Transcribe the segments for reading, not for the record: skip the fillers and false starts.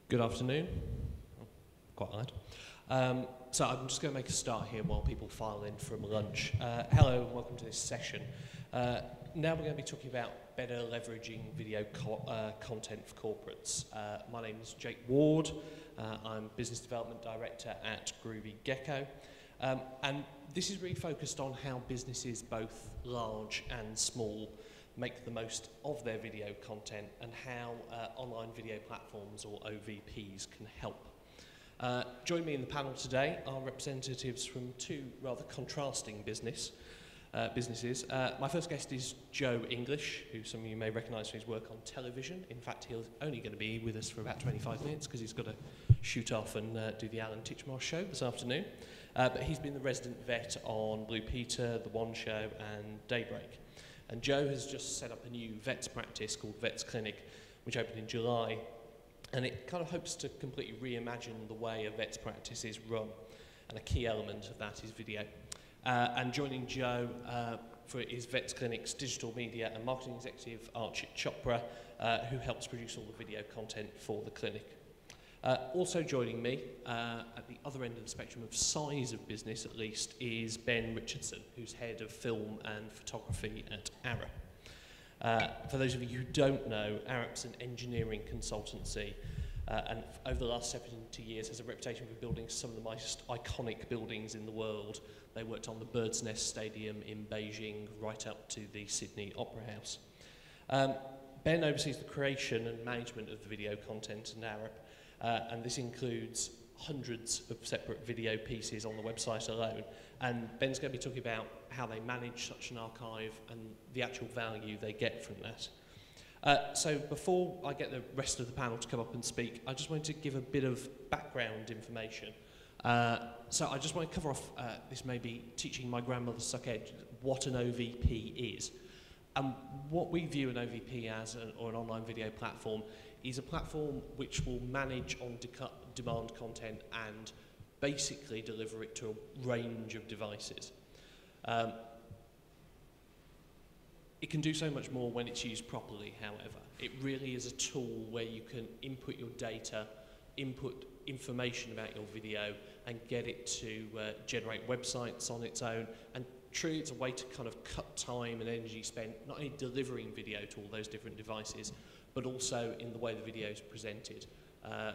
Good afternoon. Quite loud. So I'm just going to make a start here while people file in from lunch. Hello and welcome to this session. Now we're going to be talking about better leveraging video content for corporates. My name is Jake Ward. I'm Business Development Director at Groovy Gecko. And this is really focused on how businesses, both large and small, make the most of their video content and how online video platforms, or OVPs, can help. Joining me in the panel today are representatives from two rather contrasting businesses. My first guest is Joe English, who some of you may recognise from his work on television. In fact, he's only going to be with us for about 25 minutes because he's got to shoot off and do the Alan Titchmarsh show this afternoon. But he's been the resident vet on Blue Peter, The One Show and Daybreak. And Joe has just set up a new vets practice called Vets Clinic, which opened in July. And it kind of hopes to completely reimagine the way a vet's practice is run. And a key element of that is video. And joining Joe for his Vets Clinic's digital media and marketing executive, Archit Chopra, who helps produce all the video content for the clinic. Also joining me, at the other end of the spectrum of size of business at least, is Ben Richardson, who's head of film and photography at Arup. For those of you who don't know, Arup's an engineering consultancy, and over the last 70 years has a reputation for building some of the most iconic buildings in the world. They worked on the Bird's Nest Stadium in Beijing, right up to the Sydney Opera House. Ben oversees the creation and management of the video content in Arup, and this includes hundreds of separate video pieces on the website alone. And Ben's going to be talking about how they manage such an archive and the actual value they get from that. So before I get the rest of the panel to come up and speak, I just wanted to give a bit of background information. So I just want to cover off, this may be teaching my grandmother suck egg, what an OVP is. What we view an OVP as, or an online video platform, is a platform which will manage on-demand content and basically deliver it to a range of devices. It can do so much more when it's used properly, however. It really is a tool where you can input your data, input information about your video, and get it to generate websites on its own. And truly, it's a way to kind of cut time and energy spent not only delivering video to all those different devices, but also in the way the video is presented.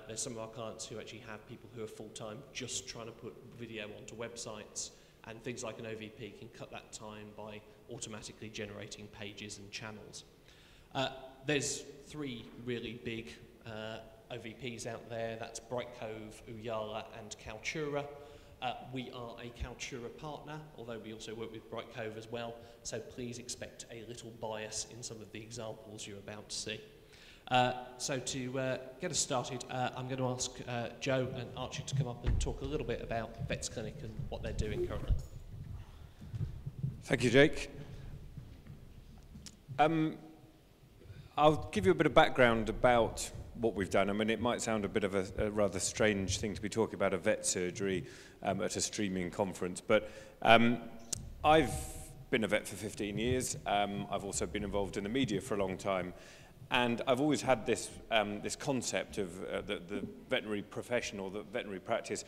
There's some of our clients who actually have people who are full-time just trying to put video onto websites, and things like an OVP can cut that time by automatically generating pages and channels. There's three really big OVPs out there. That's Brightcove, Uyala and Kaltura. We are a Kaltura partner, although we also work with Brightcove as well, so please expect a little bias in some of the examples you're about to see. So to get us started, I'm going to ask Joe and Archie to come up and talk a little bit about Vets Clinic and what they're doing currently. Thank you, Jake. I'll give you a bit of background about what we've done. I mean, it might sound a bit of a rather strange thing to be talking about a vet surgery at a streaming conference, but I've been a vet for 15 years. I've also been involved in the media for a long time. And I've always had this, this concept of the veterinary profession, or the veterinary practice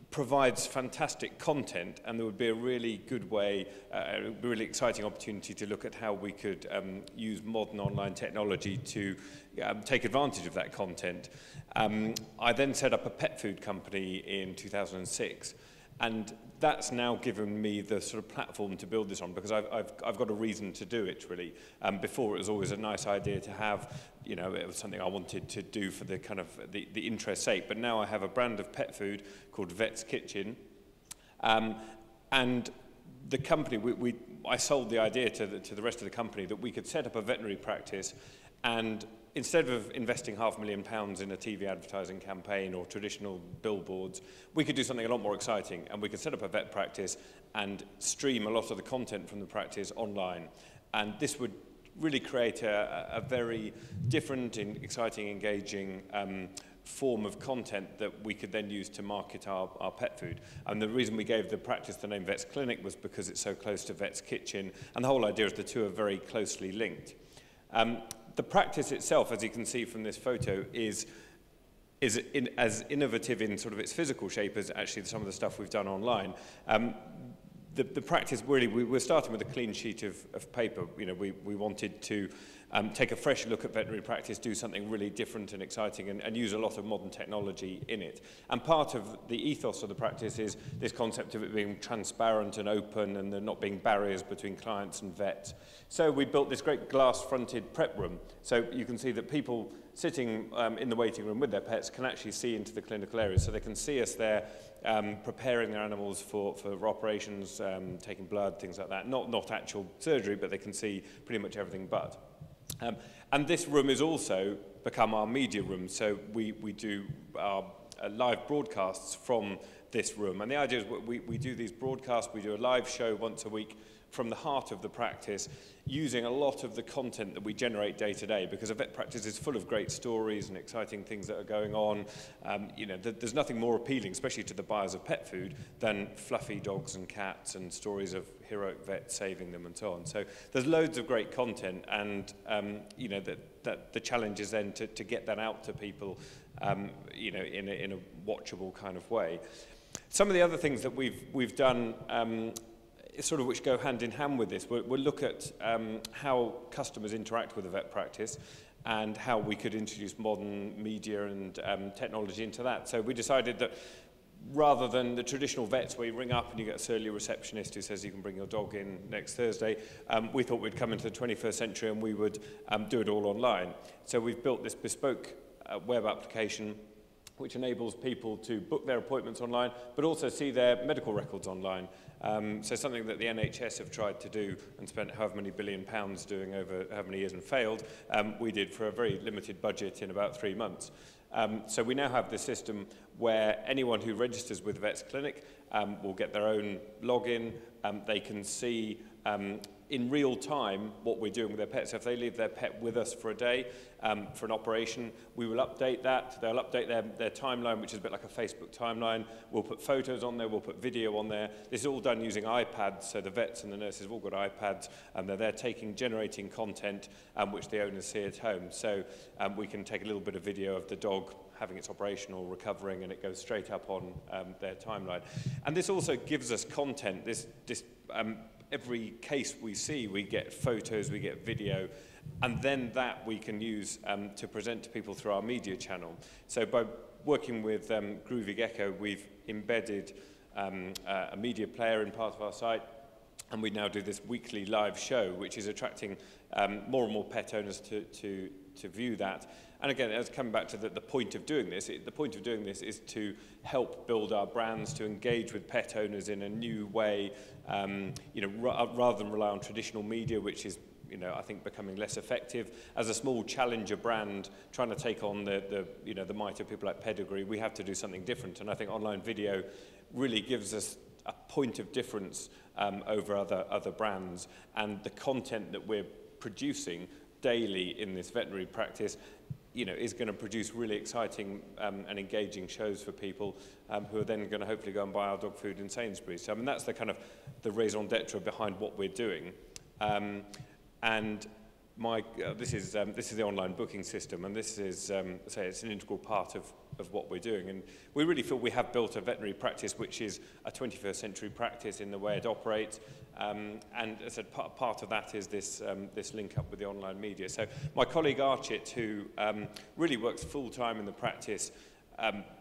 provides fantastic content, and there would be a really good way, a really exciting opportunity to look at how we could use modern online technology to take advantage of that content. I then set up a pet food company in 2006. And that's now given me the sort of platform to build this on, because I've got a reason to do it, really. Before, it was always a nice idea to have, you know, it was something I wanted to do for the kind of the interest's sake. But now I have a brand of pet food called Vet's Kitchen. And the company, I sold the idea to the rest of the company that we could set up a veterinary practice, and instead of investing £500,000 in a TV advertising campaign or traditional billboards, we could do something a lot more exciting, and we could set up a vet practice and stream a lot of the content from the practice online. And this would really create a very different and exciting, engaging form of content that we could then use to market our pet food. And the reason we gave the practice the name Vet's Clinic was because it's so close to Vet's Kitchen, and the whole idea is the two are very closely linked. The practice itself, as you can see from this photo, is is as innovative in sort of its physical shape as actually some of the stuff we've done online. The practice really, we're starting with a clean sheet of paper. You know, we wanted to take a fresh look at veterinary practice, do something really different and exciting, and use a lot of modern technology in it. And part of the ethos of the practice is this concept of it being transparent and open, and there not being barriers between clients and vets. So we built this great glass-fronted prep room. So you can see that people sitting in the waiting room with their pets can actually see into the clinical areas. So they can see us there preparing their animals for operations, taking blood, things like that. Not actual surgery, but they can see pretty much everything but. And this room has also become our media room. So we do our live broadcasts from this room. And the idea is we do these broadcasts, we do a live show once a week from the heart of the practice, using a lot of the content that we generate day to day, because a vet practice is full of great stories and exciting things that are going on. You know, there's nothing more appealing, especially to the buyers of pet food, than fluffy dogs and cats and stories of heroic vets saving them and so on. So there's loads of great content, and you know, that the challenge is then to get that out to people, you know, in a watchable kind of way. Some of the other things that we've done, sort of which go hand in hand with this, we'll look at how customers interact with a vet practice and how we could introduce modern media and technology into that. So we decided that rather than the traditional vets where you ring up and you get a surly receptionist who says you can bring your dog in next Thursday, we thought we'd come into the 21st century and we would do it all online. So we've built this bespoke web application which enables people to book their appointments online, but also see their medical records online. So something that the NHS have tried to do and spent however many £1 billion doing over however many years and failed, we did for a very limited budget in about 3 months. So we now have this system where anyone who registers with Vets Clinic will get their own login. They can see in real time what we're doing with their pets. So if they leave their pet with us for a day, for an operation, we will update that. They'll update their timeline, which is a bit like a Facebook timeline. We'll put photos on there, we'll put video on there. This is all done using iPads, so the vets and the nurses have all got iPads, and they're there generating content, which the owners see at home. So we can take a little bit of video of the dog having its operation or recovering, and it goes straight up on their timeline. And this also gives us content. Every case we see, we get photos, we get video, and then that we can use to present to people through our media channel. So by working with Groovy Gecko, we've embedded a media player in part of our site, and we now do this weekly live show, which is attracting more and more pet owners to view that. And again, as coming back to the point of doing this, the point of doing this is to help build our brands, to engage with pet owners in a new way, you know, rather than rely on traditional media, which is, you know, I think becoming less effective. As a small challenger brand trying to take on you know, the might of people like Pedigree, we have to do something different. And I think online video really gives us a point of difference over other brands, and the content that we're producing daily in this veterinary practice, you know, is going to produce really exciting and engaging shows for people who are then going to hopefully go and buy our dog food in Sainsbury's. So I mean, that's the kind of the raison d'etre behind what we're doing. And this is the online booking system, and this is say it's an integral part of what we're doing. And we really feel we have built a veterinary practice which is a 21st century practice in the way it operates. And as a part of that is this link up with the online media. So my colleague Archit, who really works full time in the practice,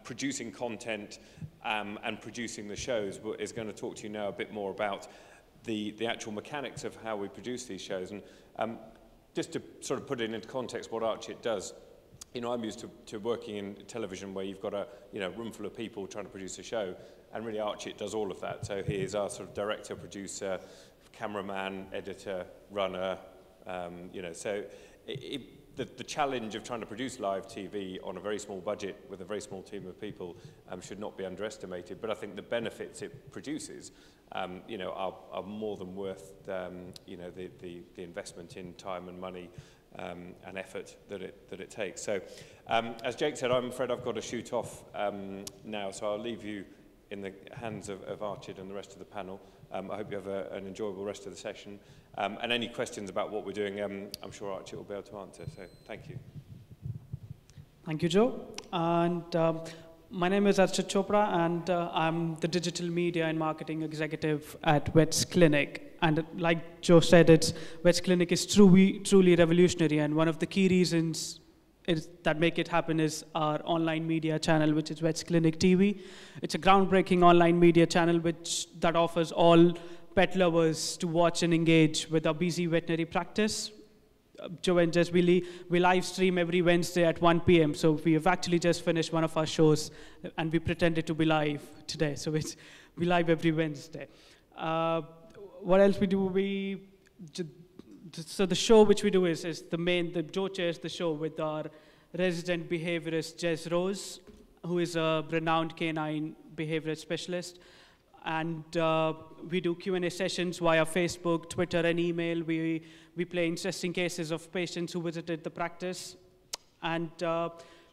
producing content and producing the shows, is going to talk to you now a bit more about the actual mechanics of how we produce these shows. And just to sort of put it into context what Archit does, you know, I'm used to working in television where you've got a room full of people trying to produce a show, and really Archit does all of that. So he is our sort of director, producer, cameraman, editor, runner, you know. So the challenge of trying to produce live TV on a very small budget with a very small team of people should not be underestimated. But I think the benefits it produces, you know, are more than worth you know, the investment in time and money and effort that it takes. So as Jake said, I'm afraid I've got to shoot off now, so I'll leave you in the hands of Archid and the rest of the panel. I hope you have an enjoyable rest of the session. And any questions about what we're doing, I'm sure Archid will be able to answer. So thank you. Thank you, Joe. And my name is Archit Chopra, and I'm the digital media and marketing executive at Vets Clinic. And like Joe said, Vets Clinic is truly revolutionary, and one of the key reasons that make it happen is our online media channel, which is Vets Clinic TV. It's a groundbreaking online media channel that offers all pet lovers to watch and engage with our busy veterinary practice. Joe and Jess, we live stream every Wednesday at 1 p.m. So we have actually just finished one of our shows, and we pretended to be live today. So we live every Wednesday. What else we do? So the show which we do is Joe chairs the show with our resident behaviorist, Jess Rose, who is a renowned canine behaviorist specialist. And we do Q&A sessions via Facebook, Twitter, and email. We play interesting cases of patients who visited the practice. And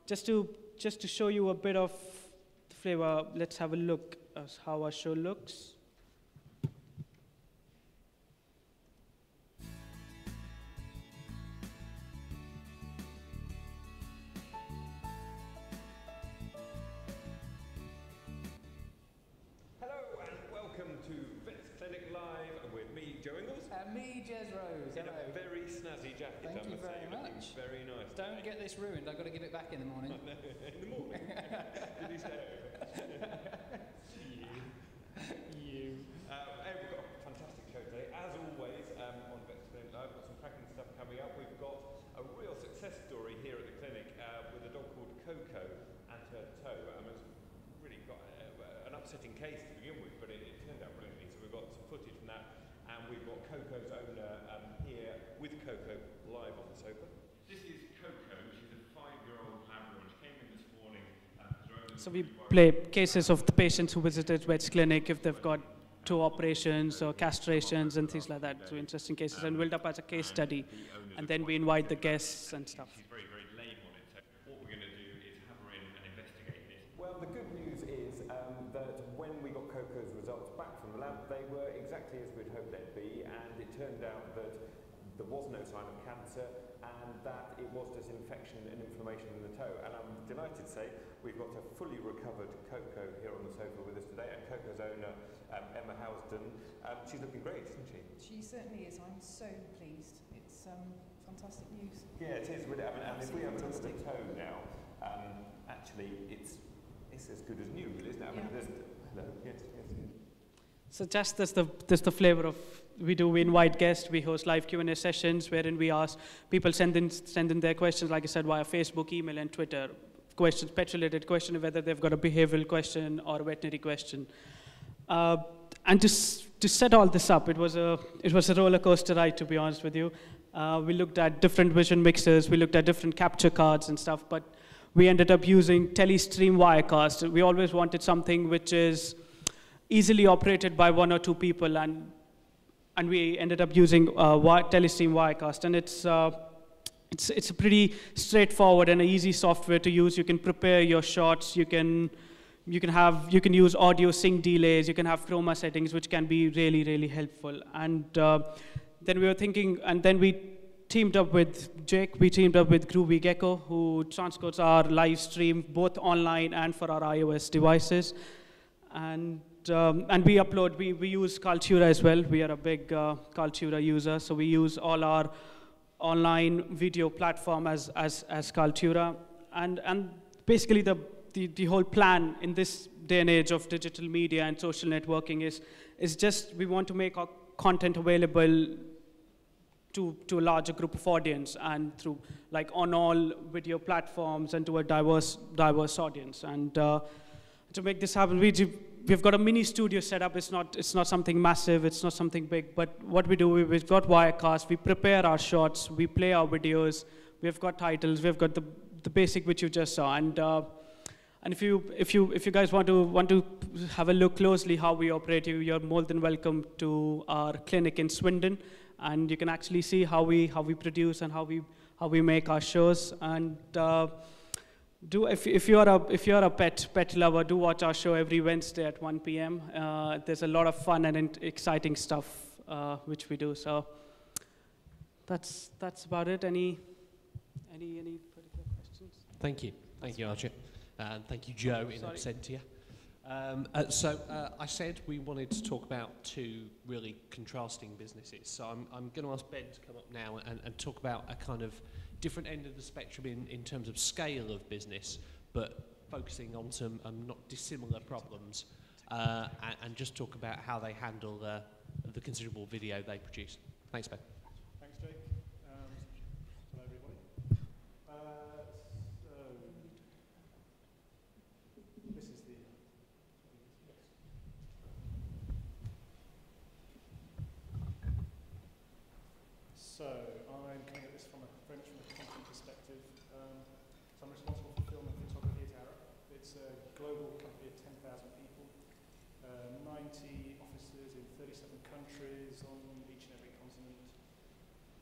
just to show you a bit of the flavor, let's have a look at how our show looks. Thank you very much. Very nice. Don't get this ruined. I've got to give it back in the morning. In the morning? Did he say? You. We've got a fantastic show today. As always, on Vets Clinic Live, we've got some cracking stuff coming up. We've got a real success story here at the clinic with a dog called Coco and her toe. It's really got an upsetting case to begin with, but it turned out brilliantly. So we've got some footage from that, and we've got Coco's owner here with Coco live on the sofa. This is Coco. She's a 5-year-old Labrador. She came in this morning. So we play cases of the patients who visited Vets Clinic if they've got toe operations or castrations and things like that. So interesting cases, and build up as a case study, and then we invite the guests and stuff. She's very, very lame on it. So what we're going to do is have her in and investigate this. Well, the good news is that when we got Coco's results back from the lab, they were exactly as we'd hoped they'd be, and it turned out that there was no sign of cancer, and that it was just infection and inflammation in the toe. And I'm delighted to say we've got a fully recovered Coco here on the sofa with us today, and Coco's owner, Emma Housden. She's looking great, isn't she? She certainly is. I'm so pleased. It's fantastic news. Yeah, it is really. And if we have a look at the toe now, actually it's as good as new, really, isn't it? Hello. Yes. So just there's the flavor of we invite guests, we host live Q&A sessions wherein we ask people send in their questions, like I said, via Facebook, email, and Twitter. Questions, pet-related question, whether they've got a behavioral question or a veterinary question. And to set all this up, it was a roller coaster ride, to be honest with you. We looked at different vision mixers, we looked at different capture cards and stuff, but we ended up using Telestream Wirecast. We always wanted something which is easily operated by 1 or 2 people, and we ended up using Telestream Wirecast, and it's a pretty straightforward and easy software to use. You can prepare your shots. You can use audio sync delays. You can have chroma settings, which can be really, really helpful. And then we were thinking, and then we teamed up with Jake. We teamed up with Groovy Gecko, who transcodes our live stream both online and for our iOS devices. And we use Kaltura as well. We are a big Kaltura user, so we use all our online video platform as Kaltura. And basically the whole plan in this day and age of digital media and social networking is just we want to make our content available to a larger group of audience, and through like on all video platforms and to a diverse audience. And to make this happen, we've got a mini studio set up. It's not something massive. It's not something big. But what we do, we've got Wirecast. We prepare our shots. We play our videos. We've got titles. We've got the basic which you just saw. And if you guys want to have a look closely how we operate, you're more than welcome to our clinic in Swindon, and you can actually see how we produce and how we make our shows. And if you're a pet lover, do watch our show every Wednesday at 1 p.m. There's a lot of fun and exciting stuff which we do. So that's about it. Any particular questions? Thank you. Thank you, Archie. And thank you, Joe, in Sorry. absentia. I said we wanted to talk about two really contrasting businesses. So I'm going to ask Ben to come up now and talk about a kind of different end of the spectrum in terms of scale of business, but focusing on some not dissimilar problems, and just talk about how they handle the considerable video they produce. Thanks, Ben. Thanks, Jake. Hello, everybody. This is the... So, I'm coming at this very much from a content perspective. So I'm responsible for film and photography at Arab. It's a global company of 10,000 people, 90 offices in 37 countries on each and every continent.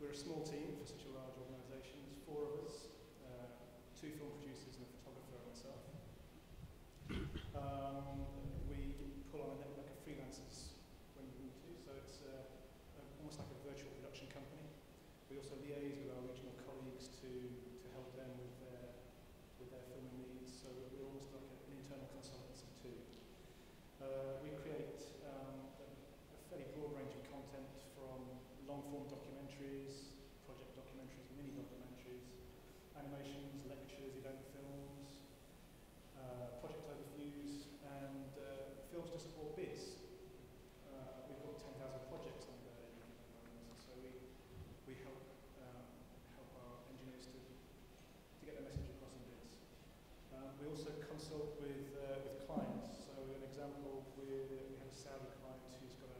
We're a small team for such a large organisation. There's 4 of us, 2 film producers and a photographer and myself. We pull on a network of freelancers when we need to, so it's almost like a virtual production company. We also liaise with our regional colleagues to help them with their filming needs, so we're almost like an internal consultancy too. We create a fairly broad range of content, from long-form documentaries, project documentaries, mini documentaries, animations, lectures, event films, project overviews, and films to support bids. We've got 10,000 projects underway at the moment, so we help our engineers to get their message across in bids. We also consult with clients. So an example, we have a Saudi client who's got a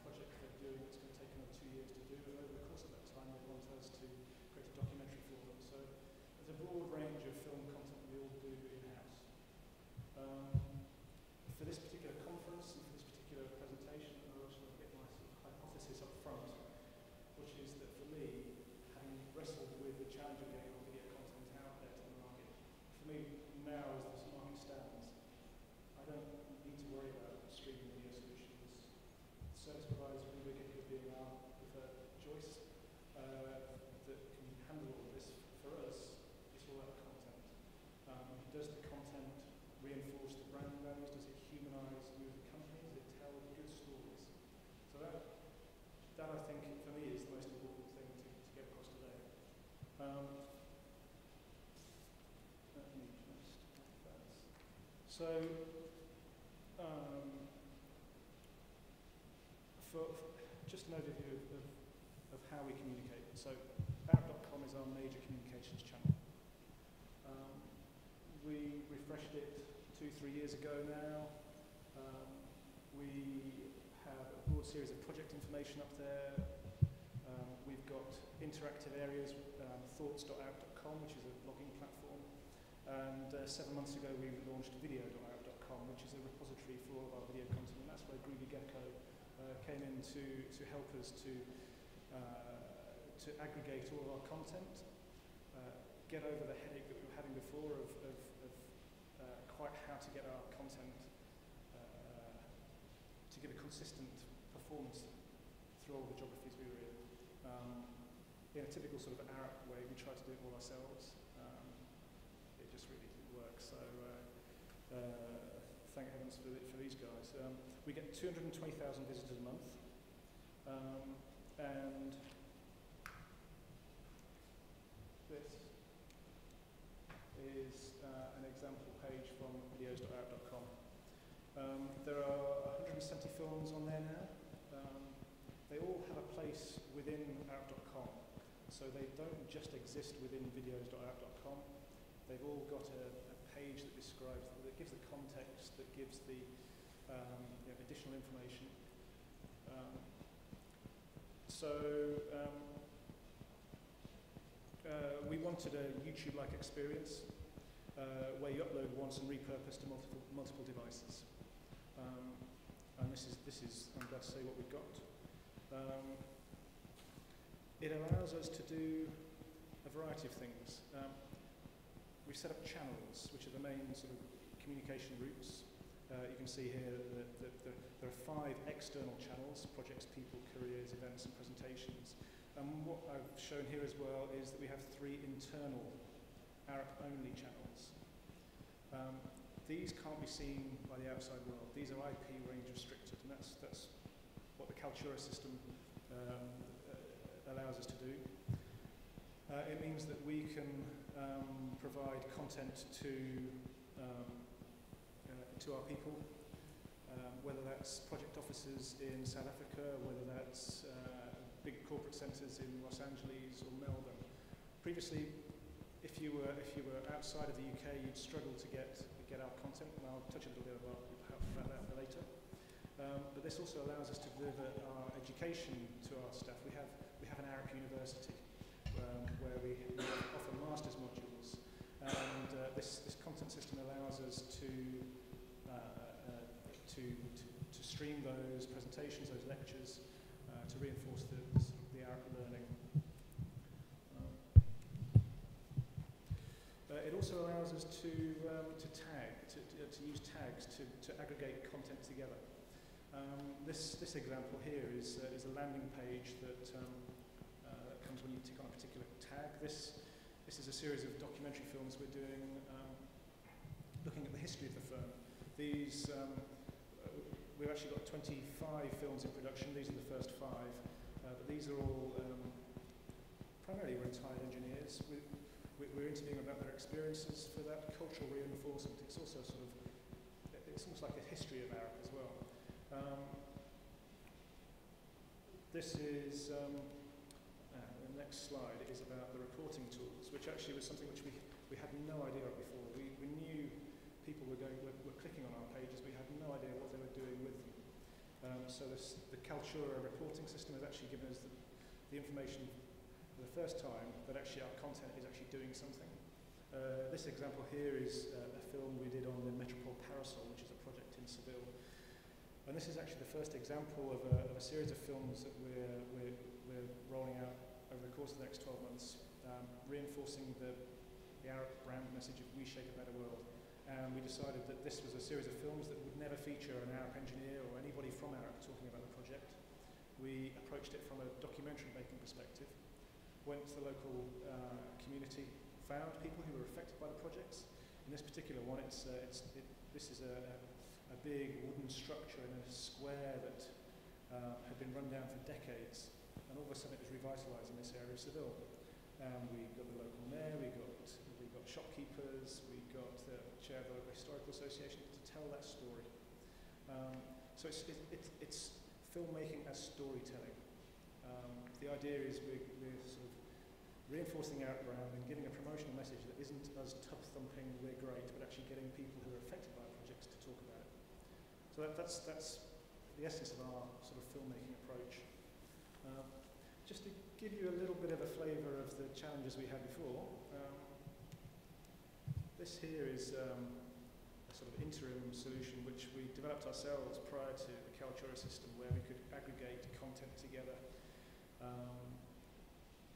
project they're doing that's going to take another 2 years to do, and over the course of that time they want us to create a documentary for them. So there's a broad range of film content we all do in-house. For this particular conference and for this particular presentation, I'll actually get my sort of hypothesis up front, which is that for me, having wrestled with the challenge of getting all video content out there to the market, for me now, as the market stands, I don't need to worry about streaming video solutions. Service providers will be being our preferred choice that can handle all of this. For us, it's all about content. Does the content reinforce the brand values? Does it humanize you as a company? Does it tell good stories? So that I think, for me, is the most important thing to get across today. Let me just that. So, for just an overview of how we communicate. So, Arab.com is our major communications channel. We refreshed it 2-3 years ago now. We have a broad series of project information up there. We've got interactive areas, thoughts.arab.com, which is a blogging platform. And 7 months ago we launched video.arab.com, which is a repository for all of our video content. And that's where Groovy Gecko came in to help us to aggregate all of our content, get over the headache that we were having before of quite how to get our content to give a consistent performance through all the geographies we were in. In a typical sort of Arab way, we try to do it all ourselves. It just really didn't work. So thank heavens for these guys. We get 220,000 visitors a month, and this is an example page from videos.arab.com. There are 170 films on there now. They all have a place within Arab.com, so they don't just exist within videos.arab.com. They've all got a page that describes, that gives the context, that gives the additional information. We wanted a YouTube-like experience where you upload once and repurpose to multiple devices. And this is, I'm glad to say, what we've got. It allows us to do a variety of things. We've set up channels, which are the main sort of communication routes. You can see here that there are 5 external channels: projects, people, careers, events, and presentations. And what I've shown here as well is that we have 3 internal Arab-only channels. these can't be seen by the outside world. These are IP range restricted, and that's what the Kaltura system allows us to do. It means that we can provide content to our people, whether that's project offices in South Africa, whether that's big corporate centres in Los Angeles or Melbourne. Previously, if you were outside of the UK, you'd struggle to get our content, and I'll touch a little bit about that later. But this also allows us to deliver our education to our staff. We have an Arab university where we offer master's modules, and this content system allows us to stream those presentations, those lectures, to reinforce the Arab learning. It also allows us to use tags to aggregate content together. This example here is a landing page that comes when you tick on a particular tag. This is a series of documentary films we're doing, looking at the history of the firm. These we've actually got 25 films in production. These are the first 5, but these are all primarily retired engineers. We're interviewing about their experiences for that cultural reinforcement. It's also it's almost like a history of Arab as well. This is the next slide is about the reporting tools, which actually was something which we had no idea of before. We knew people were clicking on our pages. We had no idea what they were doing with them. So the Kaltura reporting system has actually given us the information for the first time that actually our content is actually doing something. This example here is a film we did on the Metropole Parasol, which is a project in Seville. And this is actually the first example of a series of films that we're rolling out over the course of the next 12 months, reinforcing the Arab brand message of We Shape a Better World. And we decided that this was a series of films that would never feature an Arab engineer or anybody from Arab talking about the project. We approached it from a documentary making perspective, went to the local community, found people who were affected by the projects. In this particular one, this is a big wooden structure in a square that had been run down for decades, and all of a sudden it was revitalised in this area of Seville. We got the local mayor, we got shopkeepers, we got the chair of the local historical association to tell that story. So it's filmmaking as storytelling. The idea is we're sort of reinforcing our brand and giving a promotional message that isn't us tub-thumping, we're great, but actually getting people who are affected by projects to talk about it. So that's the essence of our sort of filmmaking approach. Just to give you a little bit of a flavour of the challenges we had before, this here is a sort of interim solution which we developed ourselves prior to the Kaltura system, where we could aggregate content together.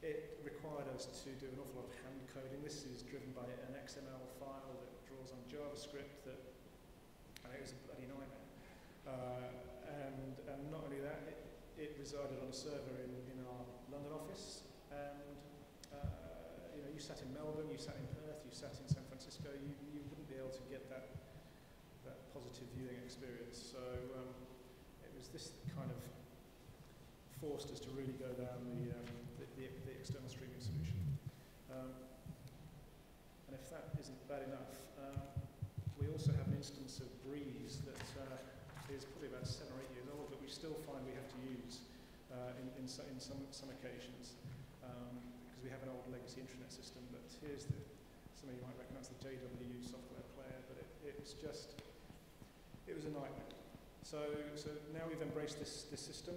It required us to do an awful lot of hand coding. This is driven by an XML file that draws on JavaScript, and it was a bloody nightmare. And not only that, it resided on a server in our London office, and you sat in Melbourne, you sat in Perth, you sat in San Francisco, you wouldn't be able to get that positive viewing experience. So it was this that kind of forced us to really go down the external streaming solution. And if that isn't bad enough, we also have an instance of Breeze that is probably about 7 or 8 years old, but we still find we have to use in some occasions, because we have an old legacy intranet system. But here's some of you might recognise the JW software player, but it was a nightmare. So now we've embraced this system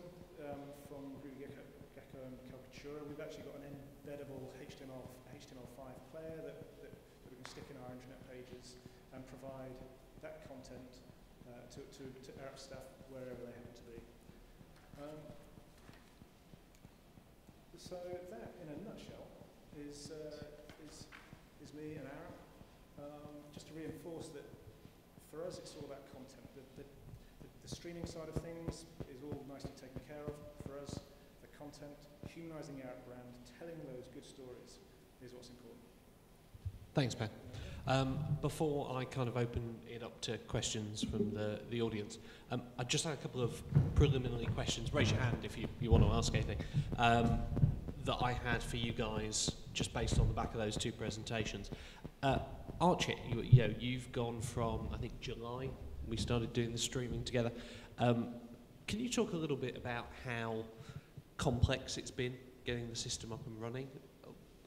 from Ruby Gecko and Kaltura. We've actually got an embeddable HTML5 player that we can stick in our intranet pages and provide that content to Arab staff wherever they happen to be. So that, in a nutshell, is me and Arab. Just to reinforce that for us it's all about content. The streaming side of things is all nicely taken care of. For us, the content, humanising our brand, telling those good stories is what's important. Thanks, Ben. Before I kind of open it up to questions from the audience, I just had a couple of preliminary questions. Raise your hand if you want to ask anything. That I had for you guys, just based on the back of those two presentations. Archie, you've gone from, I think, July, we started doing the streaming together. Can you talk a little bit about how complex it's been getting the system up and running?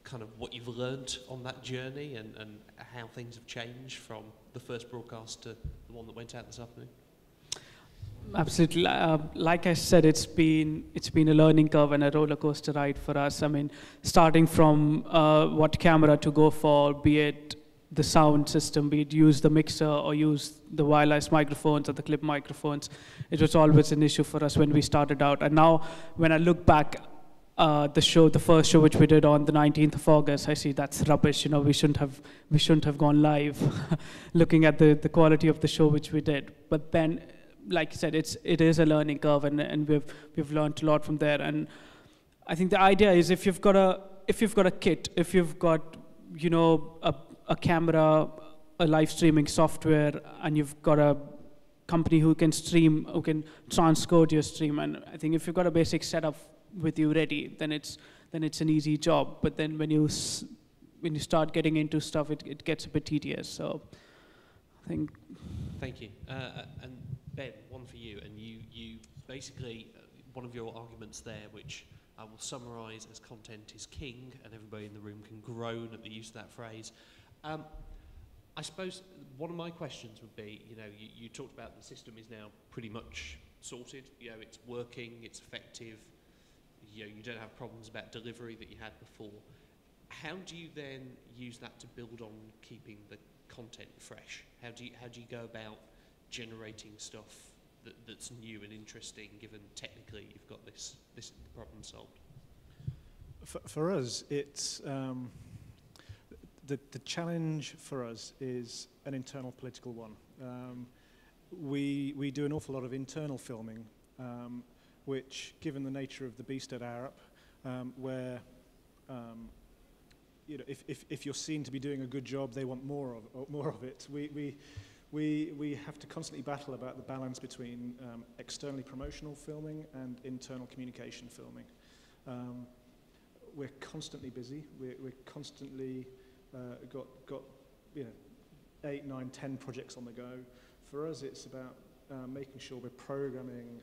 Kind of what you've learned on that journey and how things have changed from the first broadcast to the one that went out this afternoon? Absolutely. Like I said, it's been a learning curve and a roller coaster ride for us. I mean, starting from what camera to go for, be it the sound system, be it use the mixer or use the wireless microphones or the clip microphones, it was always an issue for us when we started out. And now, when I look back, the first show which we did on the 19th of August, I see that's rubbish. We shouldn't have gone live. Looking at the quality of the show which we did, but then, like I said, it is a learning curve, and we've learned a lot from there. And I think the idea is if you've got a kit, if you've got a camera, a live streaming software, and you've got a company who can transcode your stream, and I think if you've got a basic setup with you ready, then it's an easy job. But then when you start getting into stuff, it gets a bit tedious. So I think. Thank you. And Ben, one for you. And you basically one of your arguments there, which I will summarise as content is king, and everybody in the room can groan at the use of that phrase. I suppose one of my questions would be, you talked about the system is now pretty much sorted. It's working, it's effective. You don't have problems about delivery that you had before. How do you then use that to build on keeping the content fresh? How do you go about generating stuff that's new and interesting, given technically you've got this problem solved? For us, it's the challenge for us is an internal political one. We do an awful lot of internal filming, which, given the nature of the beast at Arup, where if you're seen to be doing a good job, they want more of it. We have to constantly battle about the balance between externally promotional filming and internal communication filming. We're constantly busy. We're constantly got 8, 9, 10 projects on the go. For us, it's about making sure we're programming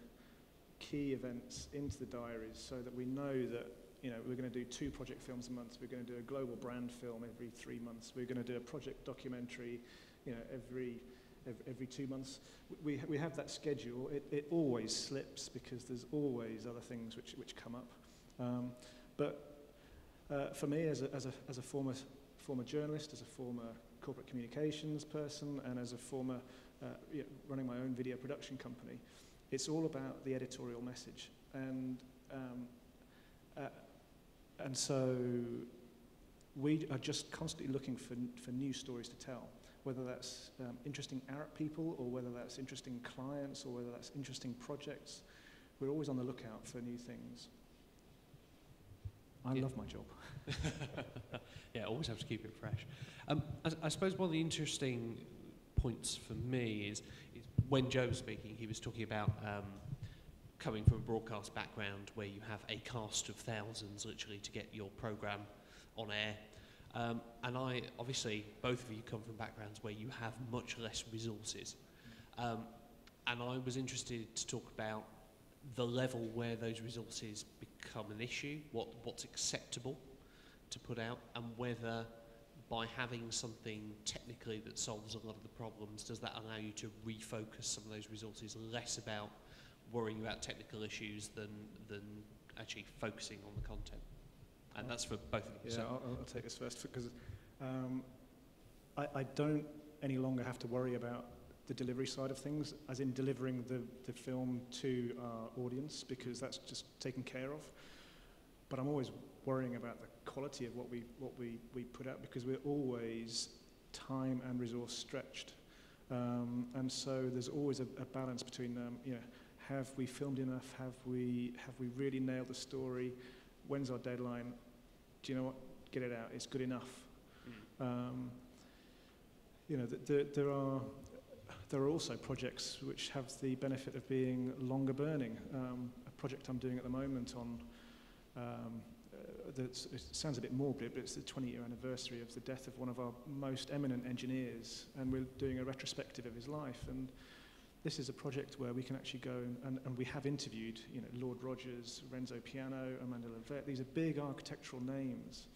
key events into the diaries so that we know that we're going to do 2 project films a month. We're going to do a global brand film every 3 months. We're going to do a project documentary, every 2 months. We have that schedule. It always slips because there's always other things which come up. But for me, as a former journalist, as a former corporate communications person, and as a former running my own video production company, it's all about the editorial message. And so we are just constantly looking for new stories to tell, whether that's interesting Arab people, or whether that's interesting clients, or whether that's interesting projects. We're always on the lookout for new things. I love my job. Yeah, always have to keep it fresh. I suppose one of the interesting points for me is when Joe was speaking, he was talking about coming from a broadcast background where you have a cast of thousands literally to get your programme on air. And obviously, both of you come from backgrounds where you have much less resources. And I was interested to talk about the level where those resources become an issue, what's acceptable to put out, and whether by having something technically that solves a lot of the problems, does that allow you to refocus some of those resources less about worrying about technical issues than actually focusing on the content? And that's for both of you. Yeah, so I'll take this first, because I don't any longer have to worry about the delivery side of things, as in delivering the film to our audience, because that's just taken care of. But I'm always worrying about the quality of what we put out, because we're always time and resource stretched. And so there's always a balance between have we filmed enough? Have we really nailed the story? When's our deadline? Do you know what? Get it out. It's good enough. you know, there are also projects which have the benefit of being longer burning. A project I'm doing at the moment on, it sounds a bit morbid, but it's the 20-year anniversary of the death of one of our most eminent engineers, and we're doing a retrospective of his life. And this is a project where we can actually go and we have interviewed, you know, Lord Rogers, Renzo Piano, Amanda Levette. These are big architectural names.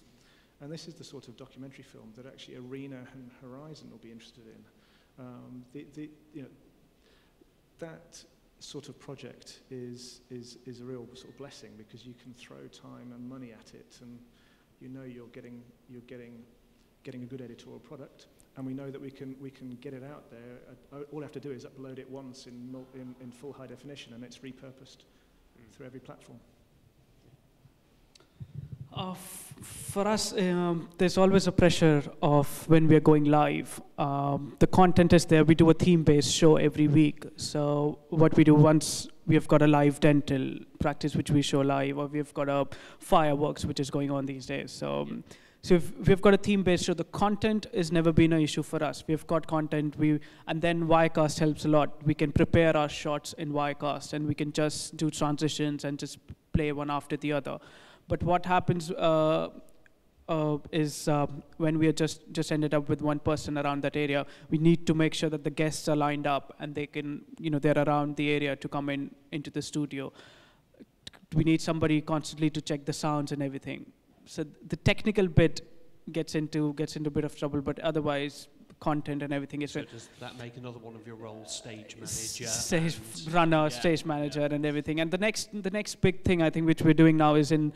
And this is the sort of documentary film that actually Arena and Horizon will be interested in. You know, that sort of project is a real sort of blessing, because you can throw time and money at it, and you know you're getting a good editorial product, and we know that we can get it out there. All we have to do is upload it once in full high definition, and it's repurposed through every platform. For us, there's always a pressure of when we're going live. The content is there. We do a theme-based show every week. So what we do, once we've got a live dental practice, which we show live, or we've got a fireworks, which is going on these days. So if we've got a theme-based show, the content has never been an issue for us. We've got content, and then Wirecast helps a lot. We can prepare our shots in Wirecast, and we can just do transitions and just play one after the other. But what happens is when we are just ended up with one person around that area, we need to make sure that the guests are lined up and they can, you know, they're around the area to come into the studio. We need somebody constantly to check the sounds and everything. So the technical bit gets into a bit of trouble, but otherwise content and everything is. So does that make another one of your roles, stage manager, stage runner, stage manager, and everything? And the next big thing I think which we're doing now is in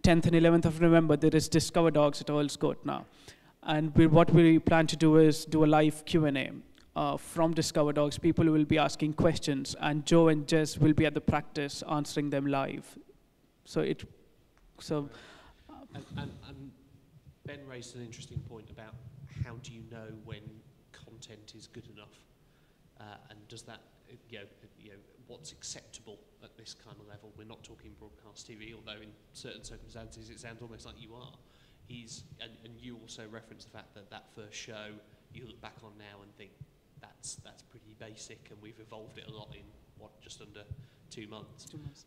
10th and 11th of November, there is Discover Dogs at Earl's Court now, and what we plan to do is do a live Q&A from Discover Dogs. People will be asking questions, and Joe and Jess will be at the practice answering them live. And Ben raised an interesting point about how do you know when content is good enough, and does that, you know, what's acceptable at this kind of level? We're not talking broadcast TV, although in certain circumstances it sounds almost like you are. And you also reference the fact that first show you look back on now and think that's pretty basic, and we've evolved it a lot in just under 2 months. 2 months.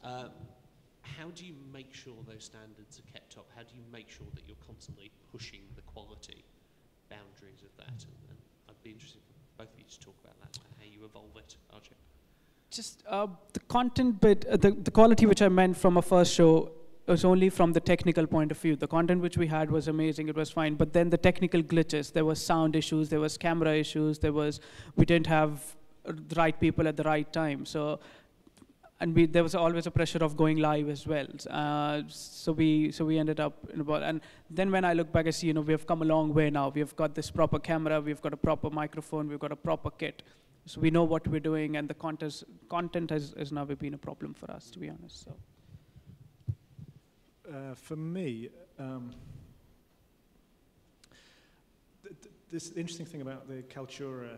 How do you make sure those standards are kept up? How do you make sure that you're constantly pushing the quality boundaries of that? And I'd be interested for both of you to talk about that, how you evolve it, RJ. Just the content bit, the quality which I meant from a first show was only from the technical point of view. The content which we had was amazing, it was fine, but then the technical glitches, there was sound issues, there was camera issues, we didn't have the right people at the right time. So, and there was always a pressure of going live as well. So we ended up in about, and then when I look back, I see, you know, we have come a long way now. We've got this proper camera, we've got a proper microphone, we've got a proper kit. So we know what we're doing, and the content has never been a problem for us, to be honest. So. For me, this interesting thing about the Kaltura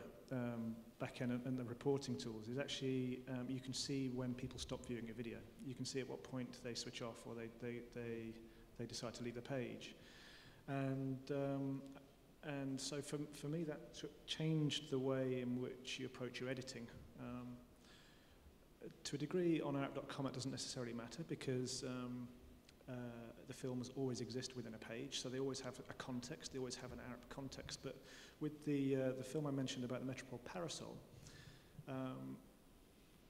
backend and the reporting tools is actually you can see when people stop viewing a video. You can see at what point they switch off or they decide to leave the page, and so for me that changed the way in which you approach your editing. To a degree, on app.com it doesn't necessarily matter, because the films always exist within a page, so they always have a context, they always have an Arab context. But with the film I mentioned about the Metropole Parasol,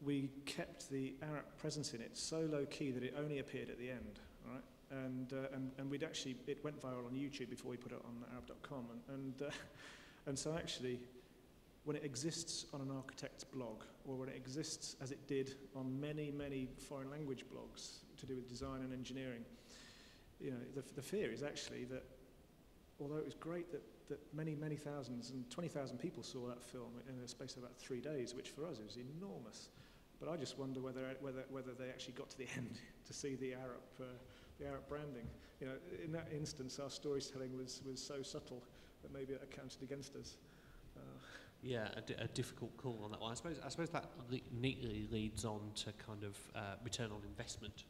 we kept the Arab presence in it so low key that it only appeared at the end, right? And we'd actually, it went viral on YouTube before we put it on Arab.com, and so actually, when it exists on an architect's blog, or when it exists as it did on many foreign language blogs to do with design and engineering, you know, the fear is actually that although it was great that many thousands and 20,000 people saw that film in a space of about 3 days, which for us is enormous, but I just wonder whether they actually got to the end to see the Arab branding. You know, in that instance, our storytelling was so subtle that maybe it counted against us. Yeah, a difficult call on that one. I suppose that neatly leads on to kind of return on investment,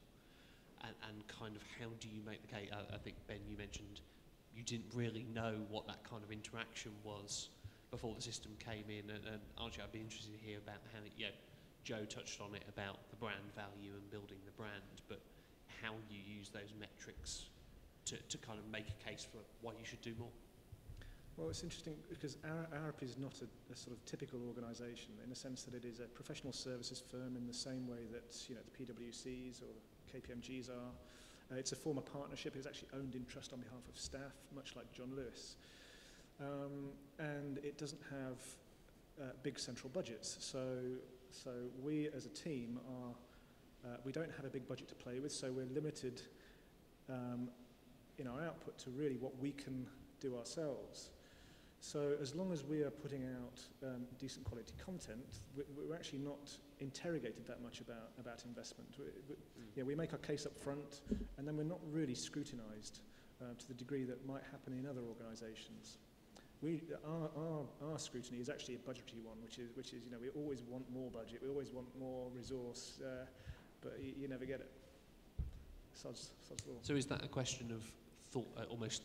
and kind of how do you make the case? I think, Ben, you mentioned you didn't really know what that kind of interaction was before the system came in. And Archie, I'd be interested to hear about how, Joe touched on it about the brand value and building the brand, but how you use those metrics to kind of make a case for why you should do more. Well, it's interesting because Arup is not a sort of typical organisation in the sense that it is a professional services firm in the same way that the PwCs or KPMGs are. It's a form of partnership. It's actually owned in trust on behalf of staff, much like John Lewis. And it doesn't have big central budgets. So we as a team we don't have a big budget to play with, so we're limited in our output to really what we can do ourselves. So as long as we are putting out decent quality content, we're actually not interrogated that much about investment. We make our case up front, and then we're not really scrutinised to the degree that might happen in other organisations. Our scrutiny is actually a budgetary one, which is we always want more budget, we always want more resource, but you never get it. Sod's law. So is that a question of almost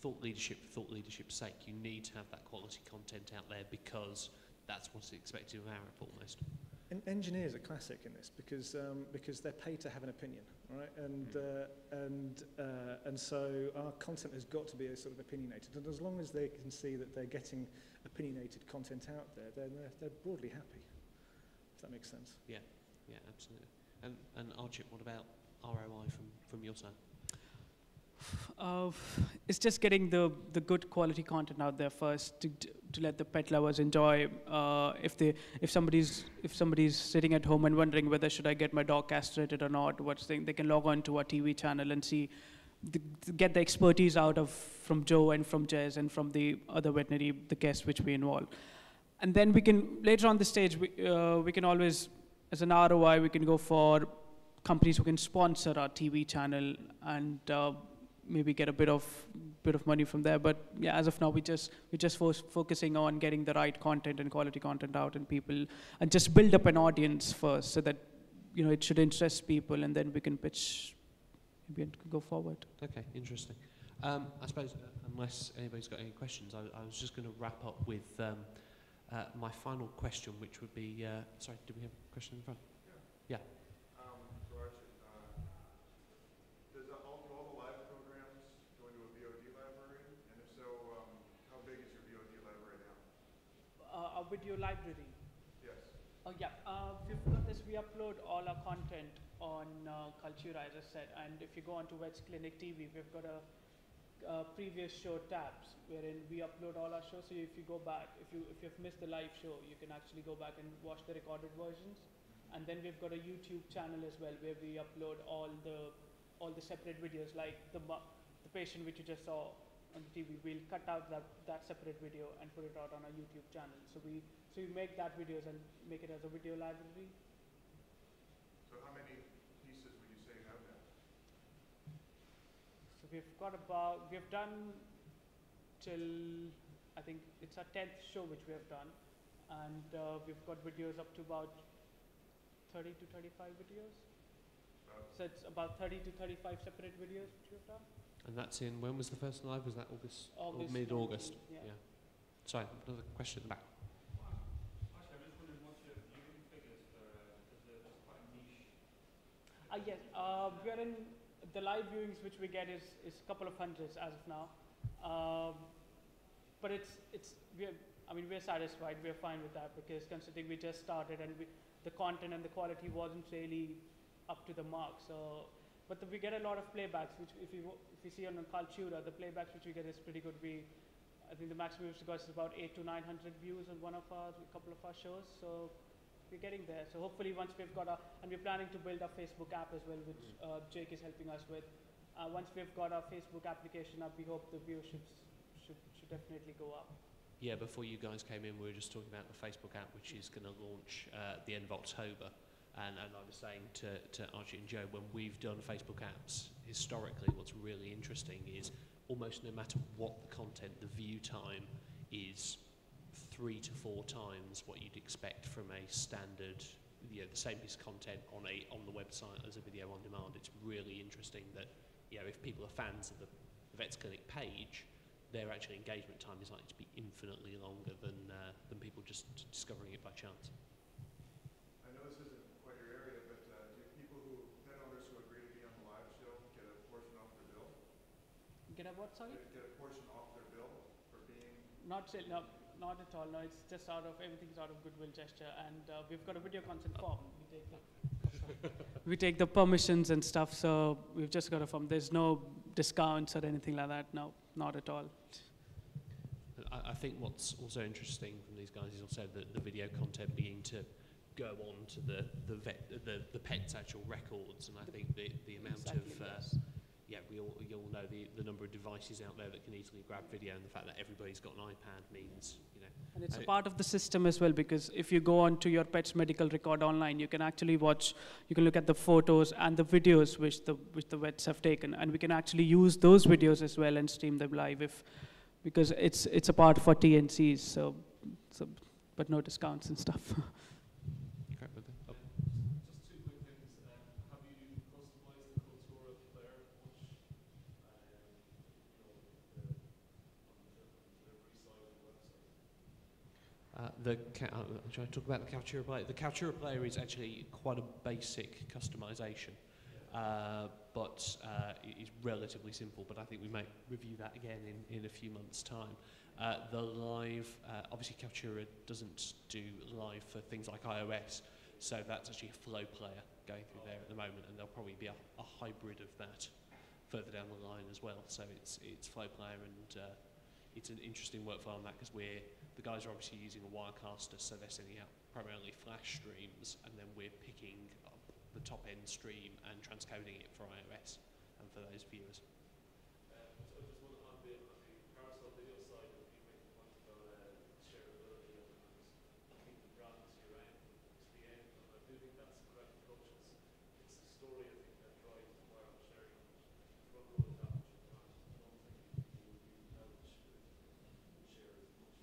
thought leadership's sake? You need to have that quality content out there because that's what's expected of Arup almost. And engineers are classic in this because they're paid to have an opinion, right? And so our content has got to be a sort of opinionated. And as long as they can see that they're getting opinionated content out there, then they're broadly happy. If that makes sense. Yeah, absolutely. And Archie, what about ROI from your side? It's just getting the good quality content out there first to let the pet lovers enjoy. If somebody's sitting at home and wondering whether should I get my dog castrated or not, they can log on to our TV channel and see, get the expertise out of from Joe and from Jez and from the other veterinary, the guests which we involve. And then we can, later on the stage, we can always, as an ROI, we can go for companies who can sponsor our TV channel and maybe get a bit of money from there. But yeah, as of now, we're just focusing on getting the right content and quality content out and people, and just build up an audience first, so that it should interest people, and then we can pitch, maybe go forward. Okay, interesting. I suppose unless anybody's got any questions, I was just going to wrap up with my final question, which would be, sorry, did we have a question in front? Yeah. Our video library. Yes. Oh yeah, we've got this. We upload all our content on Cultura, as I said, and if you go onto Vets Clinic TV, we've got a previous show tabs wherein we upload all our shows. So if you go back, if you've missed the live show, you can actually go back and watch the recorded versions. And then we've got a YouTube channel as well where we upload all the separate videos, like the patient which you just saw on the TV. We'll cut out that separate video and put it out on our YouTube channel. So we make that videos and make it as a video library. So how many pieces would you say you have now? So we've done till, I think it's our 10th show which we have done, and we've got videos up to about 30 to 35 videos. So it's about 30 to 35 separate videos which we've done. And that's in, when was the first live? Was that August? August, mid-August? Yeah. Sorry, another question at the back. Actually, I'm just wondering what's your viewing figures for, because that's quite a niche. Yes, we're in, the live viewings which we get is a couple of hundreds as of now. But we're satisfied, we're fine with that, because considering we just started and the content and the quality wasn't really up to the mark. So, but we get a lot of playbacks, which if you see on Cultura, the playbacks which we get is pretty good. I think the maximum we've got is about 800 to 900 views on a couple of our shows. So we're getting there. So hopefully once we've got and we're planning to build our Facebook app as well, which Jake is helping us with. Once we've got our Facebook application up, we hope the viewerships should definitely go up. Yeah, before you guys came in, we were just talking about the Facebook app, which is going to launch at the end of October. And I was saying to Archie and Joe, when we've done Facebook apps, historically, what's really interesting is almost no matter what the content, the view time is 3 to 4 times what you'd expect from a standard, the same piece of content on the website as a video on demand. It's really interesting that, if people are fans of the Vets Clinic page, their actual engagement time is likely to be infinitely longer than people just discovering it by chance. I know this isn't quite your area, but do people pet owners who agree to be on the live show get a portion off their bill? Get a what, sorry? Get a portion off their bill for being... Not at all. No, it's just everything's out of goodwill gesture, and we've got a video consent form. We take the permissions and stuff, so we've just got a form. There's no discounts or anything like that. No, not at all. I think what's also interesting from these guys is also the video content beginning to go on to the pet's actual records, and I think the amount Exactly, of yes. yeah, we all know the number of devices out there that can easily grab video, and the fact that everybody's got an iPad means, you know. And it's a part of the system as well, because if you go on to your pet's medical record online, you can actually you can look at the photos and the videos which the vets have taken, and we can actually use those videos as well and stream them live because it's a part of our TNCs, so but no discounts and stuff. Okay, but Just two quick things. Have you customized the Cultura player much? On the delivery side of the website? should I talk about the Cultura player? The Cultura player is actually quite a basic customization, but it is relatively simple. But I think we might review that again in a few months' time. The live, obviously Cultura doesn't do live for things like iOS, so that's actually a flow player going through there at the moment, and there'll probably be a hybrid of that further down the line as well. So it's flow player, and it's an interesting workflow on that because the guys are obviously using a Wirecaster, so they're sending out primarily flash streams, and then we're picking up the top end stream and transcoding it for iOS and for those viewers. So just one on the carousel video side, you make the point about shareability, and I think the brand is your aim, it's the end, and I do think that's the correct approach. It's the story, I think, that drives the viral sharing. Front row that much of that. I don't think you know which share as much.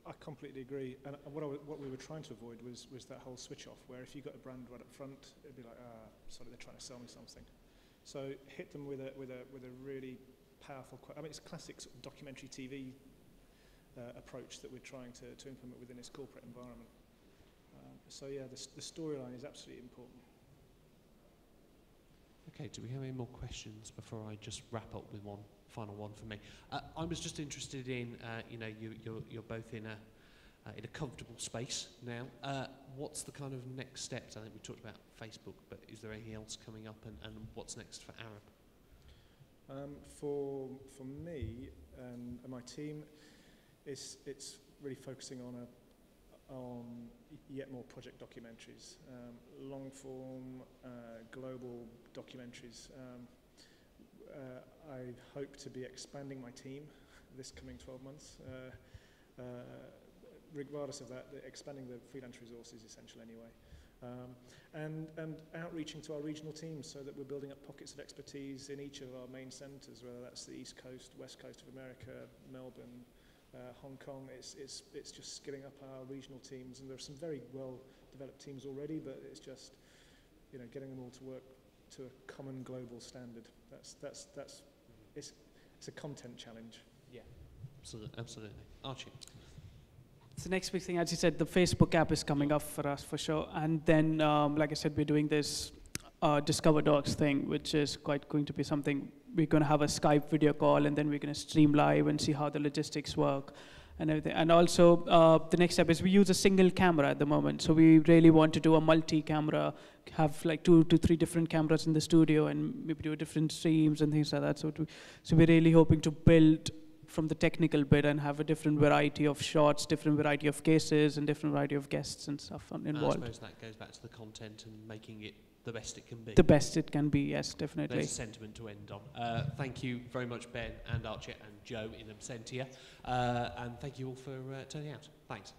I completely agree. And what we were trying to avoid was that whole switch off, where if you got a brand right up front, it'd be like, sorry, they're trying to sell me something. So hit them with a really powerful. I mean, it's classic sort of documentary TV approach that we're trying to implement within this corporate environment. So yeah, the storyline is absolutely important. Okay, do we have any more questions before I just wrap up with one final one for me? I was just interested in, you're both in a comfortable space now. What's the kind of next steps? I think we talked about Facebook, but is there anything else coming up, and what's next for Arab? For me and my team, it's really focusing on yet more project documentaries, long form, global documentaries. I hope to be expanding my team this coming 12 months. Regardless of that, expanding the freelance resources is essential anyway. And outreaching to our regional teams so that we're building up pockets of expertise in each of our main centres, whether that's the East Coast, West Coast of America, Melbourne, Hong Kong. It's just skilling up our regional teams, and there are some very well developed teams already, but it's just getting them all to work to a common global standard. It's a content challenge. Yeah, absolutely. Archie. So next big thing, as you said, the Facebook app is coming up for us for sure. And then, like I said, we're doing this Discover Dogs thing, which is quite going to be something. We're going to have a Skype video call, and then we're going to stream live and see how the logistics work and everything. And also, the next step is we use a single camera at the moment. So we really want to do a multi-camera, have like 2 to 3 different cameras in the studio, and maybe do different streams and things like that. So we're really hoping to build from the technical bit and have a different variety of shots, different variety of cases, and different variety of guests and stuff involved. I suppose that goes back to the content and making it the best it can be. The best it can be, yes, definitely. There's a sentiment to end on. Thank you very much, Ben and Archie and Joe in absentia. And thank you all for turning out. Thanks.